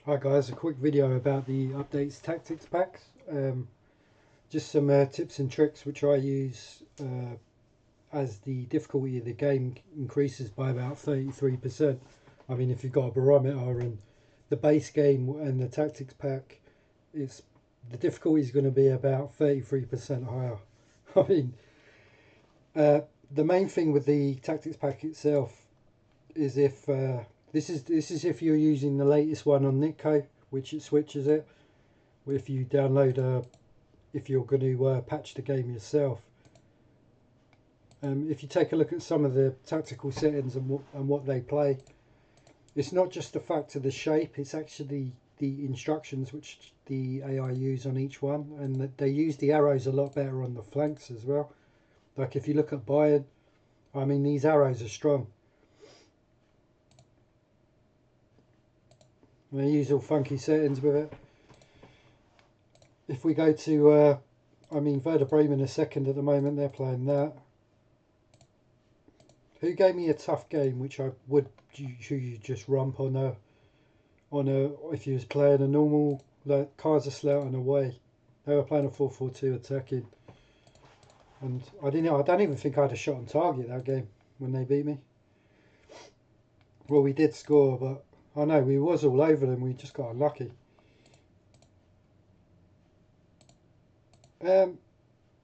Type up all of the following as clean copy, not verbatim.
Hi guys, a quick video about the updates tactics packs. Just some tips and tricks which I use as the difficulty of the game increases by about 33%. I mean, if you've got a barometer and the base game and the tactics pack, the difficulty is going to be about 33% higher. I mean, the main thing with the tactics pack itself is if this is if you're using the latest one on Nitco, which it switches it. If you download if you're going to patch the game yourself. If you take a look at some of the tactical settings and what they play, it's not just the fact of the shape, it's actually the instructions which the AI use on each one, and they use the arrows a lot better on the flanks as well. Like if you look at Bayern, I mean, these arrows are strong. They use all funky settings with it. If we go to, I mean, Werder Bremen are second at the moment, they're playing that. Who gave me a tough game, which I would you just rump on a if you was playing a normal like Kaiserslautern away. They were playing a 4-4-2 attacking, and I don't even think I had a shot on target that game when they beat me. Well, we did score, but I know we was all over them. We just got unlucky.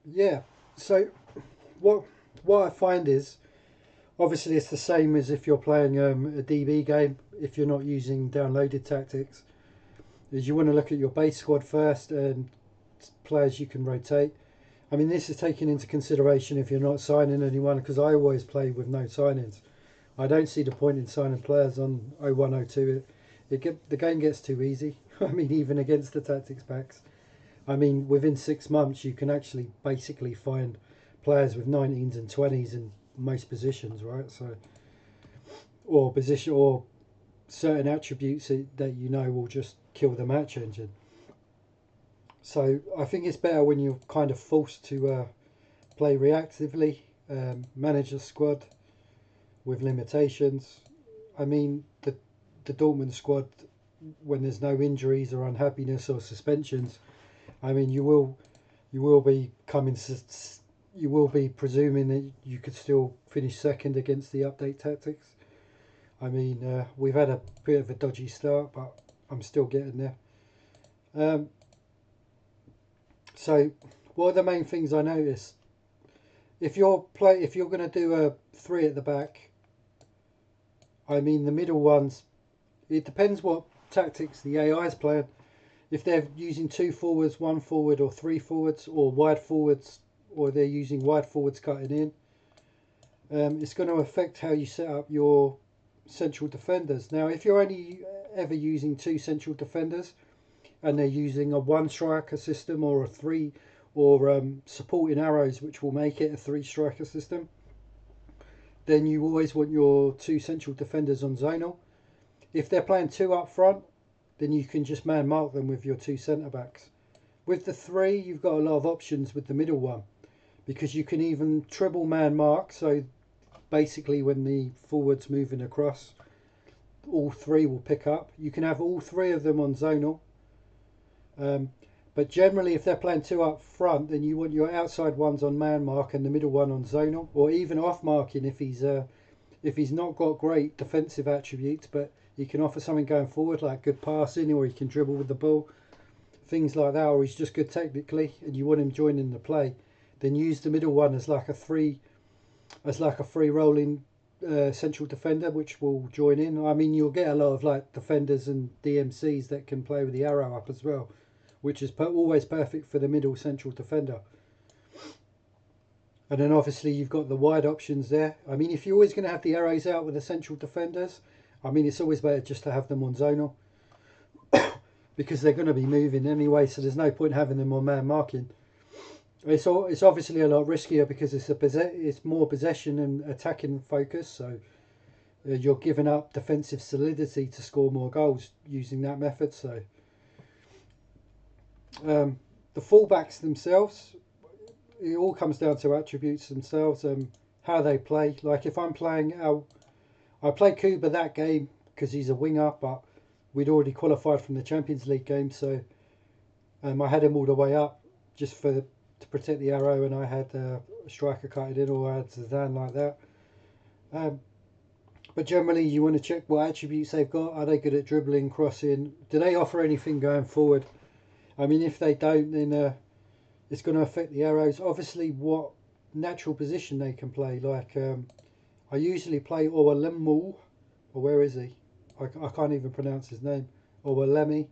Yeah. So what I find is, obviously it's the same as if you're playing a DB game. If you're not using downloaded tactics, is you want to look at your base squad first and players you can rotate. I mean, this is taken into consideration if you're not signing anyone, because I always play with no signings. I don't see the point in signing players on 0102. The game gets too easy. I mean, even against the tactics packs. I mean, within 6 months you can actually basically find players with 19s and 20s in most positions, right? So, or position or certain attributes that you know will just kill the match engine. So I think it's better when you're kind of forced to play reactively, manage a squad with limitations. I mean, the Dortmund squad, when there's no injuries or unhappiness or suspensions, I mean, you will be you will be presuming that you could still finish second against the update tactics. I mean, we've had a bit of a dodgy start, but I'm still getting there. So, what are the main things I noticed? If you're going to do a 3 at the back, I mean the middle ones. It depends what tactics the AI is playing. If they're using 2 forwards, 1 forward, or 3 forwards, or wide forwards, or they're using wide forwards cutting in, it's going to affect how you set up your central defenders. Now, if you're only ever using 2 central defenders and they're using a 1 striker system or a 3 or supporting arrows, which will make it a 3 striker system, then you always want your 2 central defenders on zonal. If they're playing 2 up front, then you can just man mark them with your 2 centre backs. With the 3, you've got a lot of options with the middle one, because you can even triple man mark. So basically, when the forward's moving across, all 3 will pick up. You can have all 3 of them on zonal. But generally, if they're playing 2 up front, then you want your outside ones on man mark and the middle one on zonal, or even off marking if he's not got great defensive attributes, but he can offer something going forward, like good passing, or he can dribble with the ball, things like that, or he's just good technically, and you want him joining the play. Then use the middle one as like a free rolling central defender, which will join in. I mean, you'll get a lot of like defenders and DMCs that can play with the arrow up as well, which is always perfect for the middle central defender. And then obviously you've got the wide options there. I mean, if you're always going to have the arrows out with the central defenders, I mean, it's always better just to have them on zonal because they're going to be moving anyway, so there's no point having them on man marking. It's obviously a lot riskier because it's more possession and attacking focus, so you're giving up defensive solidity to score more goals using that method. So the fullbacks themselves, it all comes down to attributes themselves, how they play. Like if I'm playing, I play Kuba that game because he's a winger, but we'd already qualified from the Champions League game, so I had him all the way up just to protect the arrow, and I had a striker cut it in, or I had Zidane like that. Um, but generally, you want to check what attributes they've got. Are they good at dribbling, crossing? Do they offer anything going forward? I mean, if they don't, then it's going to affect the arrows. Obviously, what natural position they can play. Like I usually play Owalemu, or where is he? I can't even pronounce his name. Owalemi.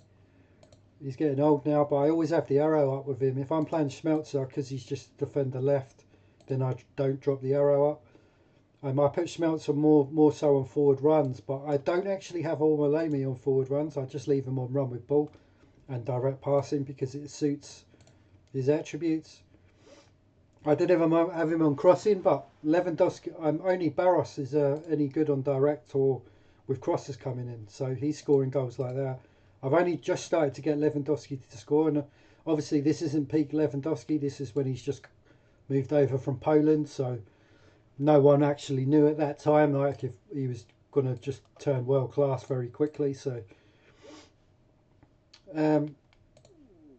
He's getting old now, but I always have the arrow up with him. If I'm playing Schmelzer, because he's just defender left, then I don't drop the arrow up. I put Schmelzer more so on forward runs, but I don't actually have Owalemi on forward runs. I just leave him on run with ball and direct passing because it suits his attributes. I did have him on crossing, but Lewandowski, only Barros is any good on direct or with crosses coming in, so he's scoring goals like that. I've only just started to get Lewandowski to score, and obviously this isn't peak Lewandowski. This is when he's just moved over from Poland, so no one actually knew at that time like if he was going to just turn world class very quickly. So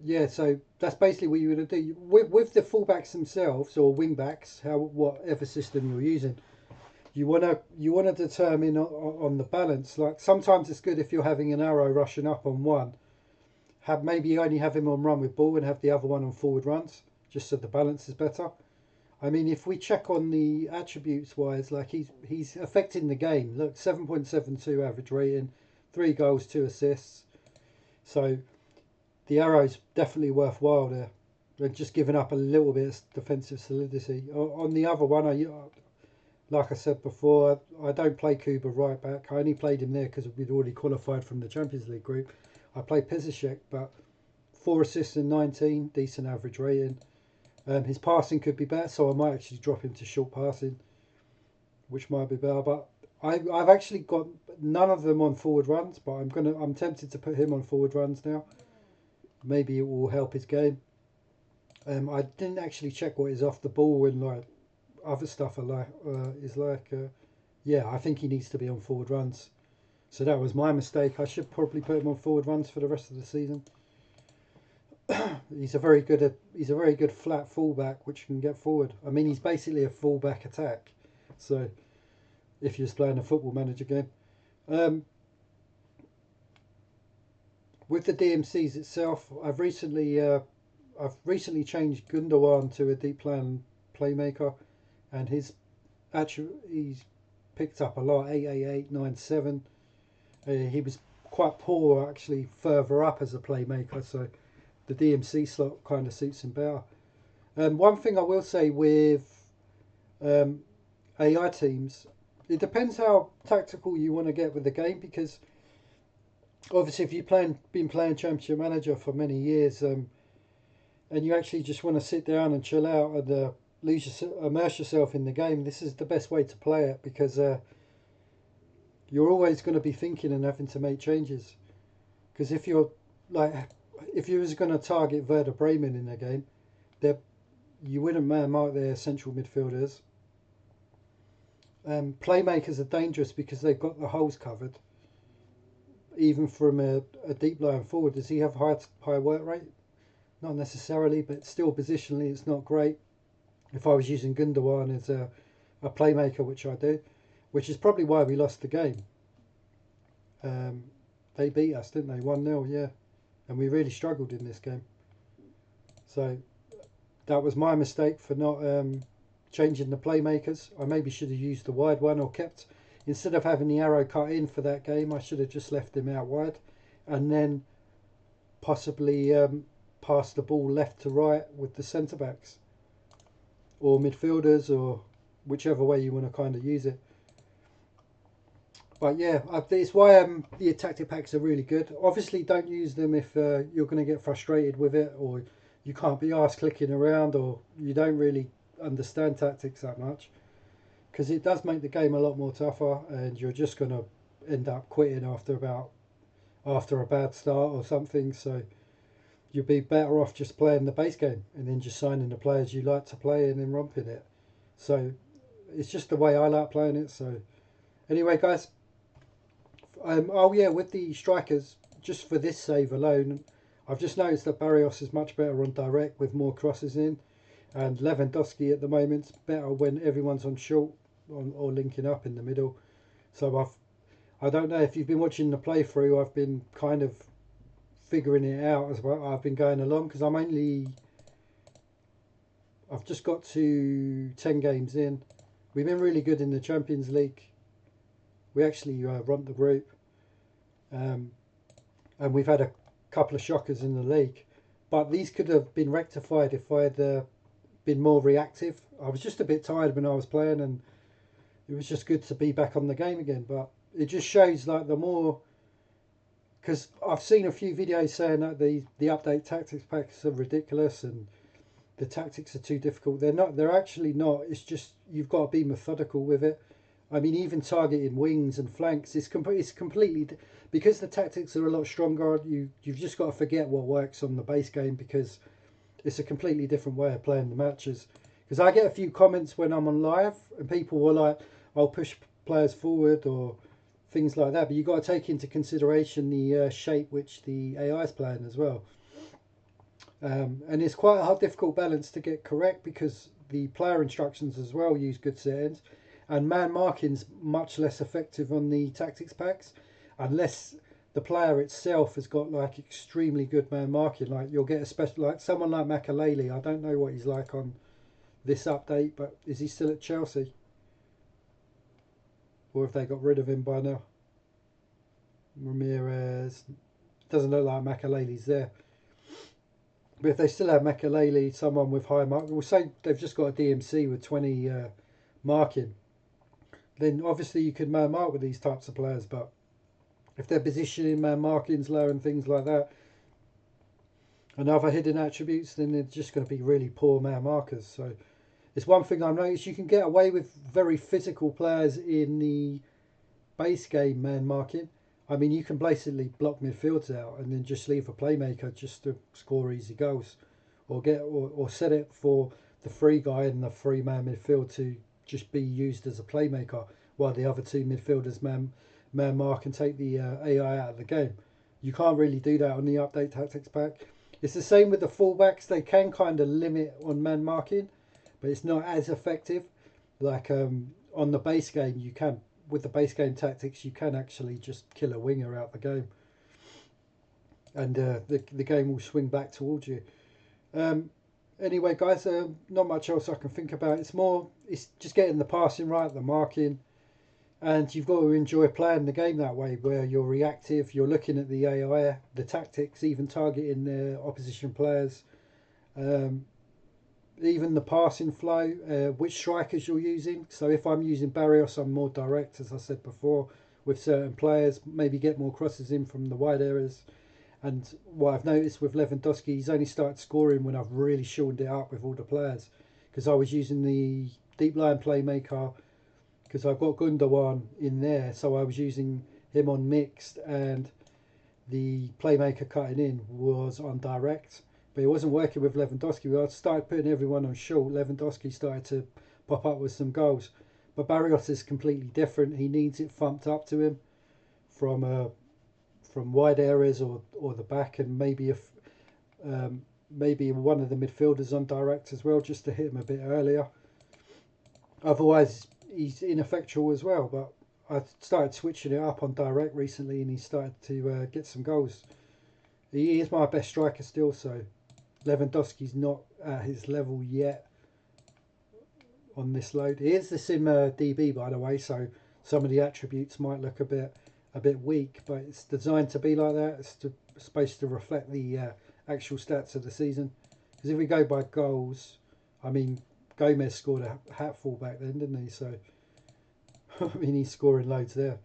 yeah, so that's basically what you're going to do with the fullbacks themselves or wingbacks, whatever system you're using. You want to determine on the balance. Like sometimes it's good if you're having an arrow rushing up on one, maybe only have him on run with ball and have the other one on forward runs, just so the balance is better. I mean, if we check on the attributes wise, like he's affecting the game. Look, 7.72 average rating, 3 goals, 2 assists. So the arrow's definitely worthwhile there. They're just giving up a little bit of defensive solidity. On the other one, like I said before, I don't play Kuba right back. I only played him there because we'd already qualified from the Champions League group. I played Pizicek, but 4 assists in 19, decent average rating. His passing could be better, so I might actually drop him to short passing, which might be better. But I've actually got none of them on forward runs, but I'm tempted to put him on forward runs now. Maybe it will help his game. I didn't actually check what is off the ball and like other stuff yeah, I think he needs to be on forward runs. So that was my mistake. I should probably put him on forward runs for the rest of the season. He's a very good flat fullback which can get forward. I mean, he's basically a fullback attack. So if you're just playing a football manager game, with the DMCs itself, I've recently changed Gundogan to a deep plan playmaker, and he's picked up a lot, 88897. He was quite poor actually further up as a playmaker, so the DMC slot kind of suits him better. One thing I will say with AI teams, it depends how tactical you want to get with the game, because obviously if you've been playing Championship Manager for many years, and you actually just want to sit down and chill out and immerse yourself in the game, this is the best way to play it, because you're always going to be thinking and having to make changes. Because if you was going to target Werder Bremen in the game, you wouldn't man mark their central midfielders. Playmakers are dangerous because they've got the holes covered. Even from a deep line forward, does he have high work rate? Not necessarily, but still positionally it's not great. If I was using Gundogan as a playmaker, which I do, which is probably why we lost the game. They beat us, didn't they? 1-0, yeah. And we really struggled in this game. So that was my mistake for not changing the playmakers. I maybe should have used the wide one, or instead of having the arrow cut in for that game, I should have just left him out wide and then possibly pass the ball left to right with the centre backs or midfielders, or whichever way you want to kind of use it. But yeah, it's why the tactic packs are really good. Obviously don't use them if you're going to get frustrated with it, or you can't be arsed clicking around, or you don't really understand tactics that much, because it does make the game a lot more tougher, and you're just going to end up quitting after a bad start or something. So you'd be better off just playing the base game and then just signing the players you like to play and then romping it. So it's just the way I like playing it. So anyway, guys, Oh yeah, with the strikers, just for this save alone, I've just noticed that Barrios is much better on direct with more crosses in, and Lewandowski at the moment's better when everyone's on short or linking up in the middle. So I don't know if you've been watching the playthrough. I've been kind of figuring it out as well. I've been going along because I've just got to 10 games in. We've been really good in the Champions League. We actually run the group, um, and we've had a couple of shockers in the league. But these could have been rectified if I had been more reactive. I was just a bit tired when I was playing, and it was just good to be back on the game again. But it just shows like the more, because I've seen a few videos saying that the update tactics packs are ridiculous and the tactics are too difficult. They're not. They're actually not. It's just you've got to be methodical with it. I mean, even targeting wings and flanks, it's completely because the tactics are a lot stronger. You've just got to forget what works on the base game because it's a completely different way of playing the matches. Because I get a few comments when I'm on live and people were like, "I'll push players forward" or things like that. But you've got to take into consideration the shape which the AI is playing as well. And it's quite a hard, difficult balance to get correct because the player instructions as well use good settings, and man marking's much less effective on the tactics packs unless the player itself has got like extremely good man marking. Like you'll get a special, like someone like Makaleli. I don't know what he's like on this update, but is he still at Chelsea, or have they got rid of him by now? Ramirez doesn't look like Makaleli's there. But if they still have Makaleli, someone with high mark, we'll say they've just got a DMC with 20 marking, then obviously you could man mark with these types of players. But if their positioning, man marking's low and things like that, and other hidden attributes, then they're just going to be really poor man markers. So it's one thing I've noticed, you can get away with very physical players in the base game man marking. I mean, you can basically block midfields out and then just leave a playmaker just to score easy goals, or set it for the free guy in the free man midfield to just be used as a playmaker while the other two midfielders man mark and take the AI out of the game. You can't really do that on the update tactics pack. It's the same with the fullbacks. They can kind of limit on man marking, but it's not as effective. Like on the base game, you can, with the base game tactics, you can actually just kill a winger out the game, and the game will swing back towards you. Um, anyway, guys, not much else I can think about. It's just getting the passing right, the marking, and you've got to enjoy playing the game that way, where you're reactive, you're looking at the AI, the tactics, even targeting the opposition players. Um, Even the passing flow, which strikers you're using. So if I'm using Barrios, I'm more direct, as I said before, with certain players. Maybe get more crosses in from the wide areas. And what I've noticed with Lewandowski, he's only started scoring when I've really shortened it up with all the players. Because I was using the deep line playmaker, because I've got Gundogan in there, so I was using him on mixed, and the playmaker cutting in was on direct, but it wasn't working with Lewandowski. I started putting everyone on short. Lewandowski started to pop up with some goals, but Barrios is completely different. He needs it thumped up to him from wide areas or the back, and maybe one of the midfielders on direct as well, just to hit him a bit earlier. Otherwise, he's ineffectual as well. But I started switching it up on direct recently, and he started to get some goals. He is my best striker still, so Lewandowski's not at his level yet on this load. He is the Sim DB, by the way, so some of the attributes might look a bit weak, but it's designed to be like that. It's supposed to reflect the actual stats of the season. Because if we go by goals, I mean, Gomez scored a hatful back then, didn't he? So, I mean, he's scoring loads there.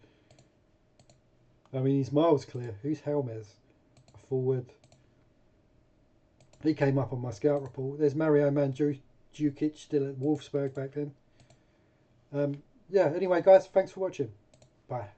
I mean, he's miles clear. Who's Helmez? A forward. He came up on my scout report. There's Mario Mandzukic still at Wolfsburg back then. Yeah, anyway, guys, thanks for watching. Bye.